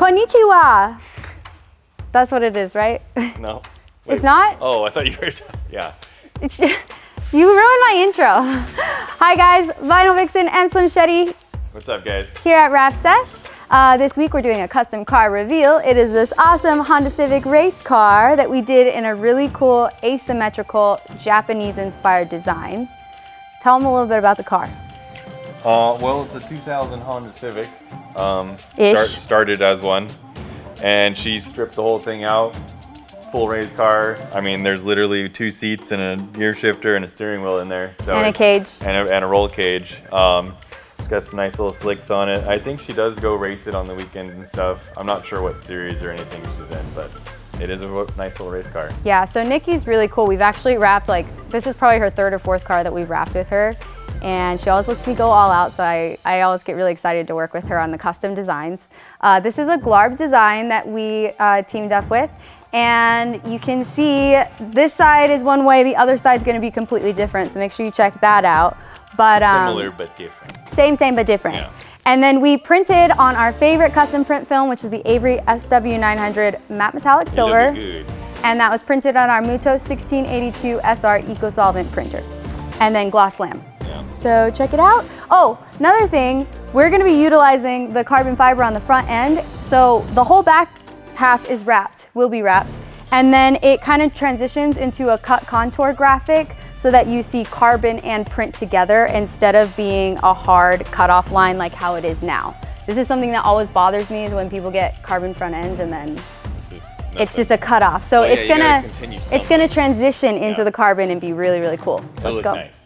Konnichiwa. That's what it is, right? No. Wait. It's not? Oh, I thought you were, yeah. You ruined my intro. Hi guys, Vinyl Vixen and Slim Shetty What's up, guys? here at Wrapsesh. This week we're doing a custom car reveal. It is this awesome Honda Civic race car that we did in a really cool asymmetrical Japanese-inspired design. Tell them a little bit about the car. Well, it's a 2000 Honda Civic. Started as one, and she stripped the whole thing out. Full race car. I mean, there's literally 2 seats and a gear shifter and a steering wheel in there. So And a cage. And a roll cage. It's got some nice little slicks on it. I think she does go race it on the weekends and stuff. I'm not sure what series or anything she's in, but it is a nice little race car. Yeah, so Nikki's really cool. We've actually wrapped, this is probably her 3rd or 4th car that we've wrapped with her. And she always lets me go all out, so I always get really excited to work with her on the custom designs. This is a Glarb design that we teamed up with. And you can see this side is one way, the other side's gonna be completely different, so make sure you check that out. But Similar but different. Same but different. Yeah. And then we printed on our favorite custom print film, which is the Avery SW900 Matte Metallic Silver. Good. And that was printed on our Mutoh 1682 SR eco-solvent printer. And then gloss lamp. Yeah. So check it out. Oh, another thing, we're gonna be utilizing the carbon fiber on the front end. So the whole back half is wrapped, will be wrapped. And then it kind of transitions into a cut contour graphic so that you see carbon and print together instead of being a hard cutoff line like how it is now. This is something that always bothers me, is when people get carbon front ends and then it's just a cutoff. So Well, it's gonna transition into the carbon and be really, really cool. It'll Let's go. look nice.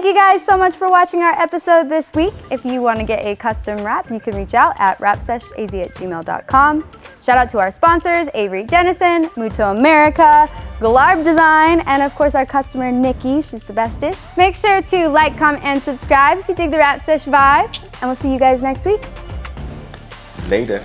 Thank you guys so much for watching our episode this week. If you want to get a custom wrap, you can reach out at wrapseshaz@gmail.com. Shout out to our sponsors, Avery Dennison, Mutoh America, Glarb Design, and of course our customer, Nikki. She's the bestest. Make sure to like, comment, and subscribe if you dig the Wrapsesh vibe. And we'll see you guys next week. Later.